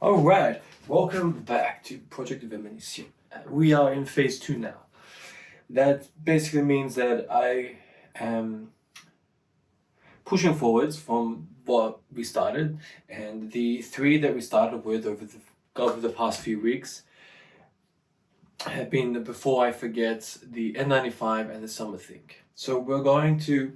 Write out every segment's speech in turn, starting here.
Alright, welcome back to Project Viminacium. We are in phase 2 now. That basically means that I am pushing forwards from what we started, and the 3 that we started with over the past few weeks have been, before I forget, the N95 and the Summer Thing. So we're going to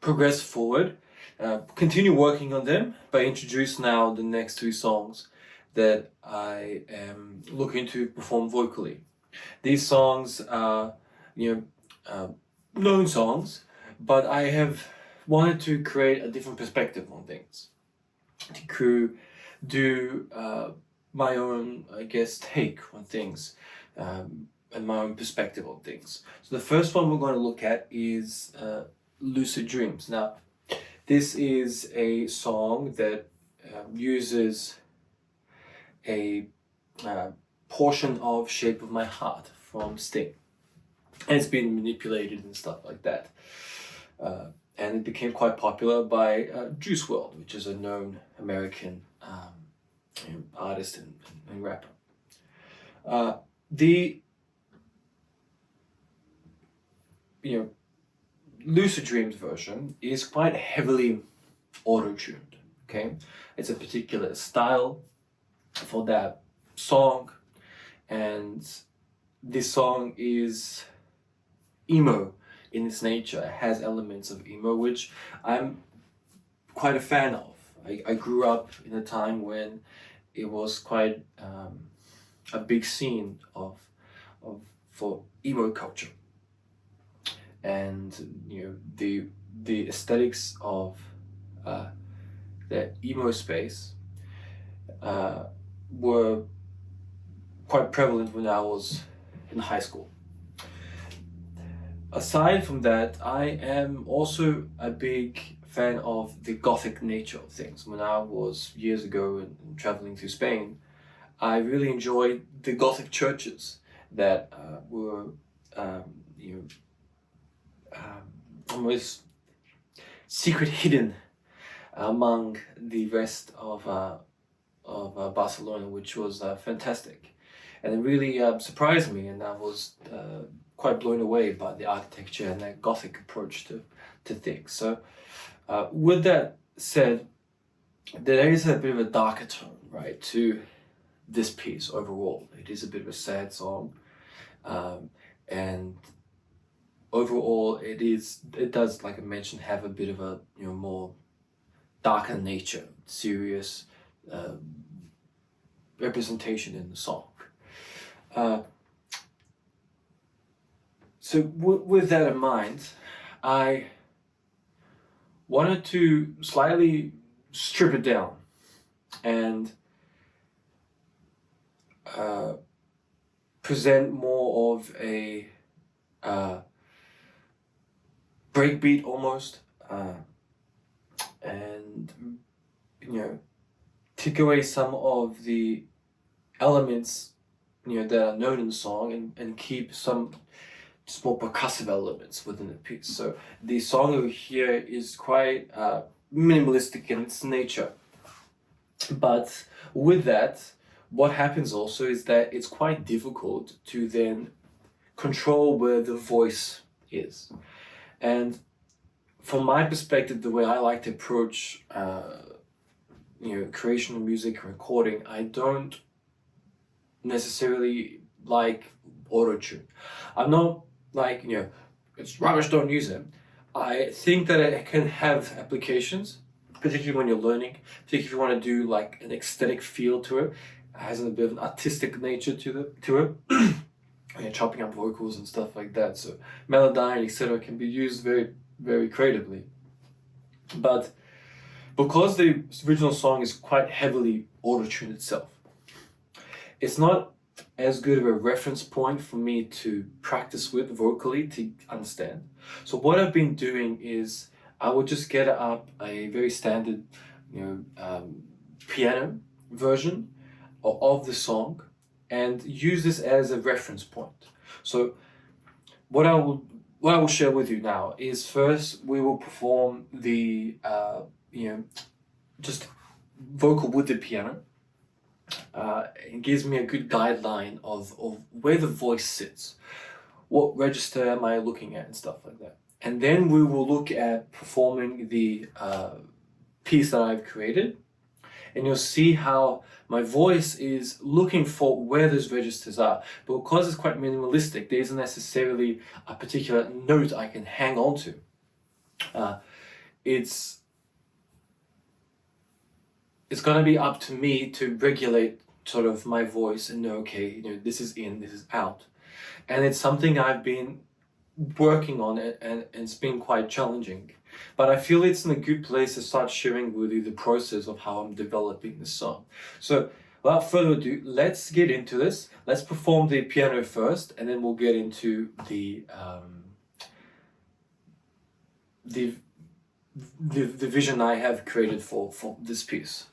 progress forward, continue working on them, but introduce now the next 3 songs that I am looking to perform vocally. These songs are, known songs, but I have wanted to create a different perspective on things, to do my own, take on things, and my own perspective on things. So the first one we're going to look at is Lucid Dreams. Now, this is a song that uses a portion of Shape of My Heart from Sting. And it's been manipulated and stuff like that. And it became quite popular by Juice WRLD, which is a known American artist and rapper. The Lucid Dreams version is quite heavily auto-tuned, okay? It's a particular style for that song, and this song is emo in its nature. It has elements of emo, which I'm quite a fan of. I grew up in a time when it was quite a big scene for emo culture. And the aesthetics of the emo space were quite prevalent when I was in high school. Aside from that, I am also a big fan of the gothic nature of things. When I was years ago and traveling through Spain, I really enjoyed the gothic churches that were almost secret hidden among the rest of Barcelona, which was fantastic, and it really surprised me, and I was quite blown away by the architecture and that gothic approach to things. So with that said, there is a bit of a darker tone, right, to this piece overall. It is a bit of a sad song, and overall it does, like I mentioned, have a bit of a more darker nature, serious representation in the song. So with that in mind, I wanted to slightly strip it down and present more of a breakbeat almost, and take away some of the elements that are known in the song, and keep some just more percussive elements within the piece. So the song over here is quite minimalistic in its nature, but with that, what happens also is that it's quite difficult to then control where the voice is. And from my perspective, the way I like to approach creation of music and recording, I don't necessarily like auto-tune. I'm not like, it's rubbish, don't use it. I think that it can have applications, particularly when you're learning, particularly if you want to do like an aesthetic feel to it. It has a bit of an artistic nature to it. Chopping up vocals and stuff like that. So melodyne, etc., can be used very, very creatively. But because the original song is quite heavily auto-tuned itself, it's not as good of a reference point for me to practice with vocally to understand. So what I've been doing is I would just get up a very standard, piano version of the song and use this as a reference point. So what I will what I will share with you now is first we will perform the just vocal with the piano. It gives me a good guideline of where the voice sits, what register am I looking at and stuff like that. And then we will look at performing the piece that I've created, and you'll see how my voice is looking for where those registers are. But because it's quite minimalistic, there isn't necessarily a particular note I can hang on to. It's going to be up to me to regulate sort of my voice and know, okay, this is in, this is out. And it's something I've been working on it, and it's been quite challenging. But I feel it's in a good place to start sharing with you the process of how I'm developing the song. So without further ado, let's get into this. Let's perform the piano first, and then we'll get into the vision I have created for this piece.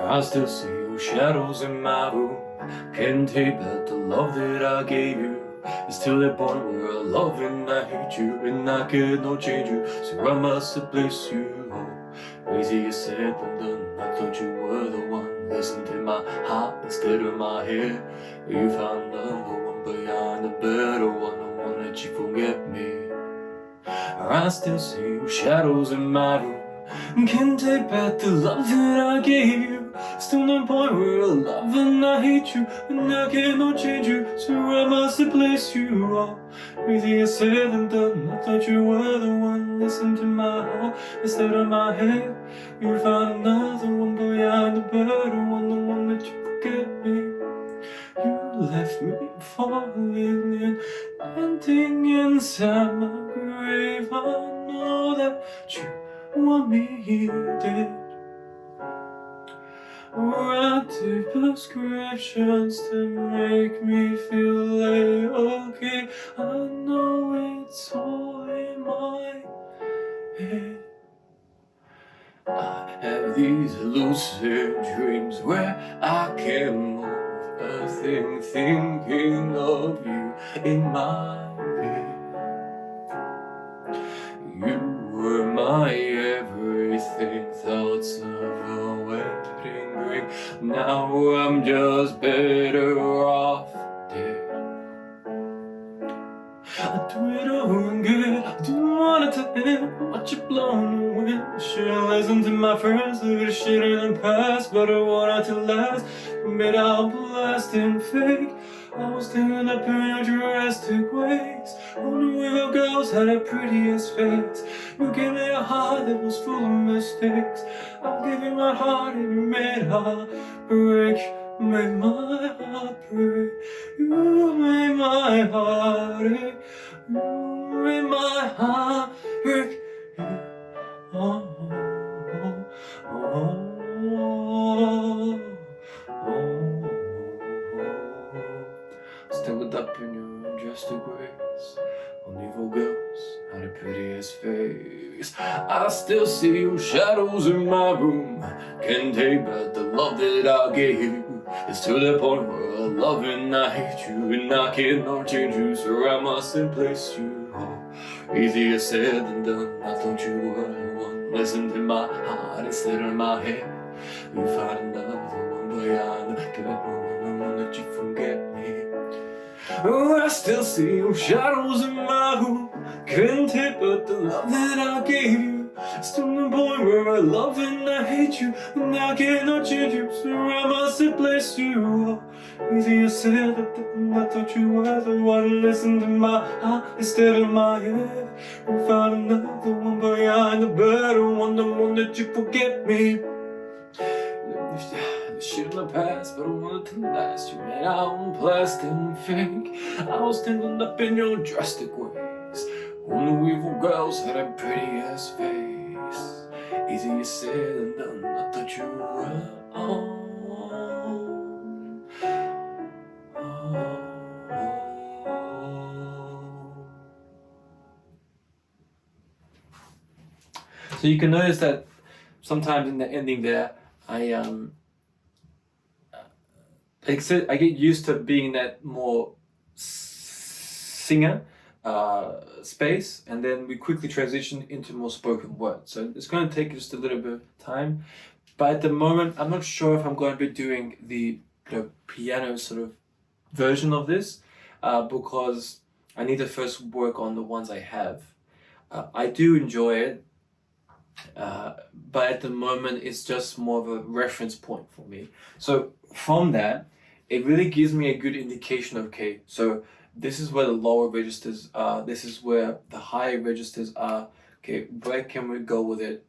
I still see your shadows in my room. Can't take back the love that I gave you. It's till the point where I love and I hate you, and I cannot change you, so I must replace you. Oh, easier said than done. I thought you were the one. Listen to my heart instead of my head. You found another one beyond a better one. I won't let you forget me. I still see your shadows in my room. Can't take back the love that I gave you. Still no point where I love and I hate you, and I cannot change you, so I must replace you. Oh, easier said than done. I thought you were the one. Listen to my heart instead of my head. You found another one beyond a better one. The one that you forget me. You left me falling and ending inside my grave. I know that you want me dead. Write prescriptions to make me feel okay. I know it's all in my head. I have these lucid dreams where I can't move a thing, thinking of you in my bed. You were my everything, thoughts of a wedding ring. Now I'm just better off dead. I do it all good, I didn't want it to end. Watch it blow in the wind. I should've listened to my friends, leave the shit in the past, but I wanted to last. Made out blasting fake. I was standing up in your drastic ways. Only with the girls had the prettiest face. You gave me a heart that was full of mistakes. I gave you my heart and you made heart break. Made my heart break. You made my heart ache. You made my heart break. Oh, oh, oh, oh. Stand up in your drastic ways. On evil girls had the prettiest face. I still see your shadows in my room. Can't take back the love that I gave you. It's to the point where I love and I hate you, and I cannot change you, so I must replace you. Oh, easier said than done. I thought you were the one. Listen to my heart instead of my head. You find another one beyond the better one. I won't let you forget me. Oh, I still see your shadows in my room. Can't take but the love that I gave you. Still the point where I love and I hate you, and I cannot change you, so I must replace you. Oh, easier said than done. I thought you were the one. Listen to my heart instead of my head. You found another one beyond the better one. The one that you forget me. The shit in the past, but I wanted to last. You made out in plastic and fake. I was standing up in your drastic ways. Only evil girls had a pretty ass face. Easier said than done. I thought you were. Oh. So you can notice that sometimes in the ending there, I get used to being in that more singer space, and then we quickly transition into more spoken word. So it's going to take just a little bit of time, but at the moment I'm not sure if I'm going to be doing the piano sort of version of this because I need to first work on the ones I have. I do enjoy it, but at the moment it's just more of a reference point for me. So from that, it really gives me a good indication of, okay, so this is where the lower registers are, this is where the higher registers are, okay, where can we go with it?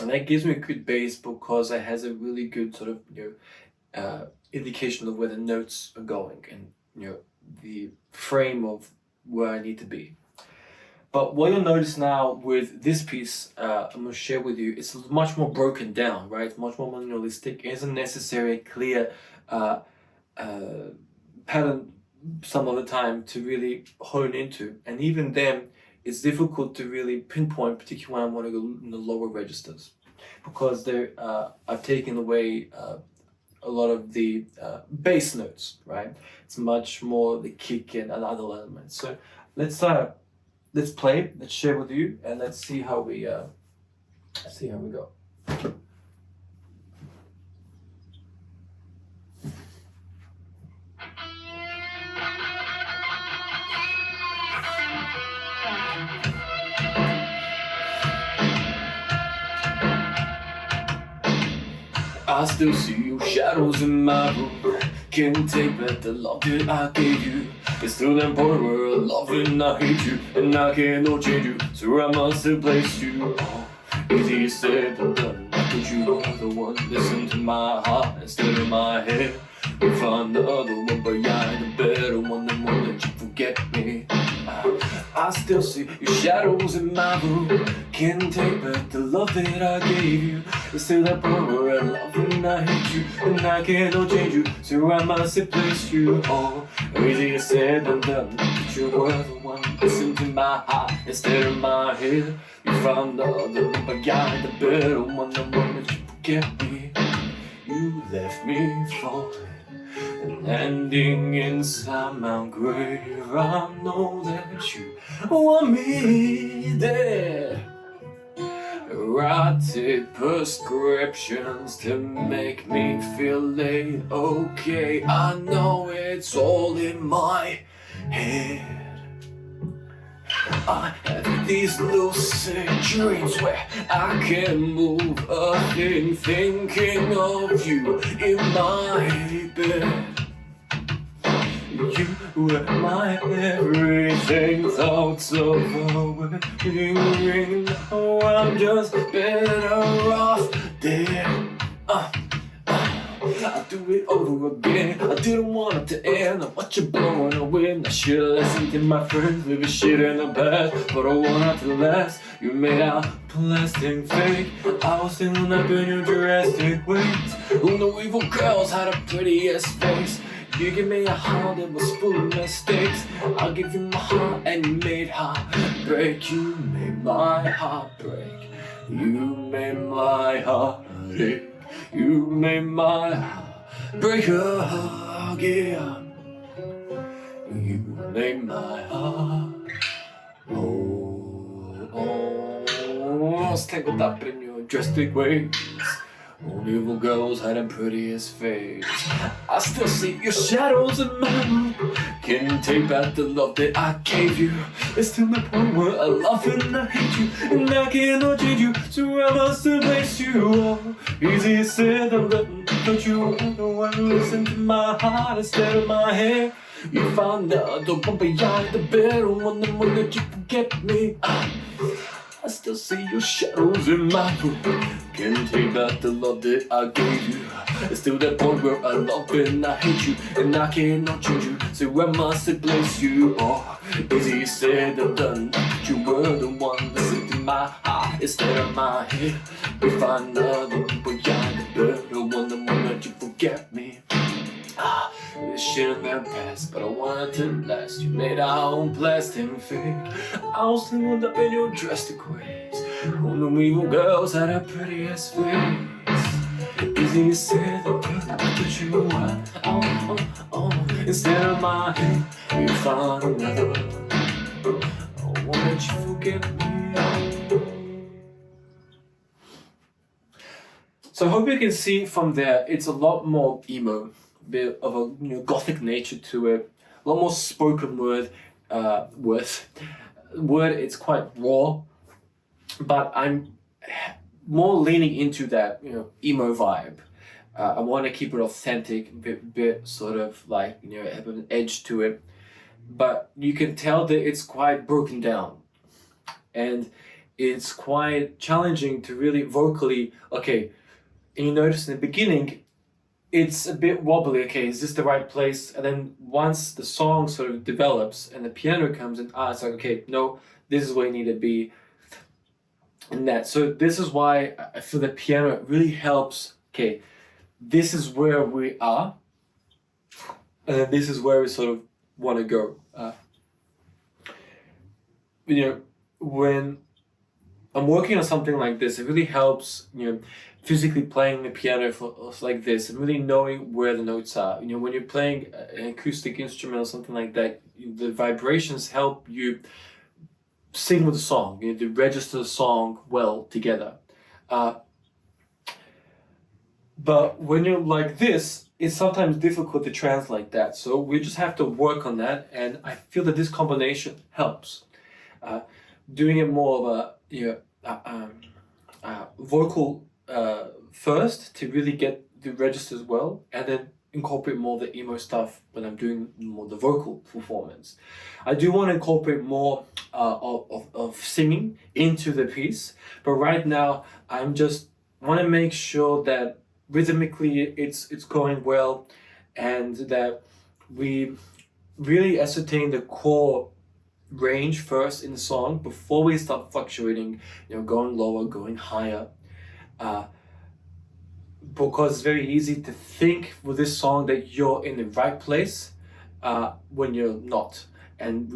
And that gives me a good base because it has a really good sort of indication of where the notes are going and the frame of where I need to be. But what you'll notice now with this piece I'm going to share with you, it's much more broken down, right? It's much more minimalistic. It isn't necessarily a clear pattern some of the time to really hone into. And even then, it's difficult to really pinpoint, particularly when I want to go in the lower registers, because I've taken away a lot of the bass notes, right? It's much more the kick and other elements. So let's play, let's share with you, and let's see how we go. I still see your shadows in my room. Can't take back the love that I gave you. It's still that point where I love and I hate you, and I can't no change you, so I must replace you. Oh, easier said than done. But you are the one. Listen to my heart instead of my head. We find the other one, but you're the better one, the one that you forget me. I still see your shadows in my room. Can't take back the love that I gave you. It's still that point where I love and I hate you, and I can't no change you, so I must replace you. Oh, easier said than done. But you were the one. Listen to my heart instead of my head. You found the other one, but you're the better one, the one that you forget me. You left me falling and landing inside my grave. I know that you want me there. Write prescriptions to make me feel late. Okay, I know it's all in my head. I have these lucid dreams where I can move a thing, thinking of you in my bed. You were my everything, thoughts of a wedding ring. Oh, I'm just better off dead. I'll do it over again. I didn't want it to end. I watch you blowing a wind. I should've listened to my friends, living shit in the past, but I want it to last. You made out plastic fake. I was feeling up in your drastic ways. Who knew evil girls had a prettiest face? You give me a heart that was full of mistakes. I'll give you my heart and you made heart break. You made my heart break. You made my heart ache. You made my heart break again. You made my heart tangled up in your drastic ways. All evil girls had the prettiest face. I still see your shadows in my room. Can't take back the love that I gave you. It's to the point where I love and I hate you, and I cannot change you, so I must replace you. Oh, easier said than done, but you were the one who listened to my heart instead of my head. You found out the one behind the better one, the one that you forget me. I still see your shadows in my room. Can't take back the love that I gave you. It's still that point where I love and I hate you, and I cannot change you, so I must replace you. Oh, easier said than done, but you were the one listening to my heart instead of my head. We find another one, but you're the better one, the one that you forget me. This shit in the past, but I wanted to last. You made our own plastic fake. I was still up in your drastic ways. All the evil girls had her prettiest face. Easy said that you were, instead of my head, you found another. Oh, won't you forget me? So I hope you can see from there, it's a lot more emo, a bit of a gothic nature to it, a lot more spoken word. It's quite raw, but I'm more leaning into that emo vibe. I want to keep it authentic, bit sort of like have an edge to it, but you can tell that it's quite broken down, and it's quite challenging to really vocally And you notice in the beginning, it's a bit wobbly. Okay, is this the right place? And then once the song sort of develops and the piano comes in, it's like, okay, no, this is where you need to be. And that. So this is why I feel the piano really helps. Okay, this is where we are, and then this is where we sort of want to go. When I'm working on something like this, it really helps, physically playing the piano for like this and really knowing where the notes are. When you're playing an acoustic instrument or something like that, the vibrations help you sing with the song, to register the song well together. But when you're like this, it's sometimes difficult to translate that. So we just have to work on that, and I feel that this combination helps. Doing it more of a vocal first to really get the registers well, and then incorporate more of the emo stuff when I'm doing more the vocal performance. I do want to incorporate more of singing into the piece, but right now I'm just want to make sure that rhythmically it's going well, and that we really ascertain the core range first in the song before we start fluctuating, going lower, going higher. Because it's very easy to think with this song that you're in the right place when you're not. And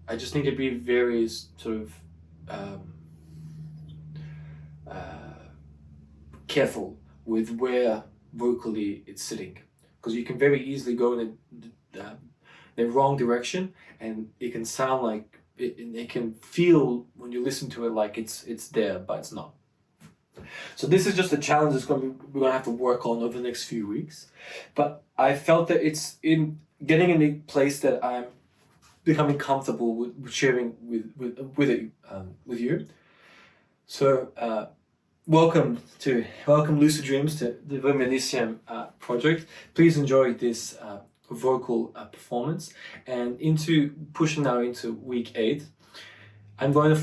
I just need to be very sort of careful with where vocally it's sitting, because you can very easily go in the wrong direction, and it can sound like it can feel when you listen to it like it's there, but it's not. So this is just a challenge we're going to have to work on over the next few weeks. But I felt that it's in getting in a place that I'm becoming comfortable with sharing with you. So welcome Lucid Dreams to the Viminacium project. Please enjoy this vocal performance, and pushing now into week 8. I'm going to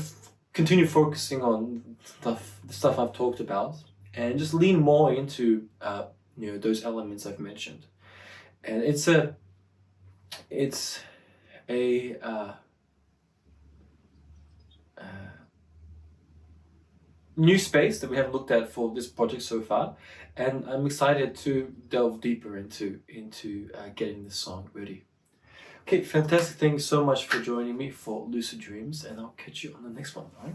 continue focusing on the stuff I've talked about, and just lean more into those elements I've mentioned. And it's a new space that we haven't looked at for this project so far, and I'm excited to delve deeper into getting this song ready. Okay, fantastic. Thanks so much for joining me for Lucid Dreams, and I'll catch you on the next one. All right.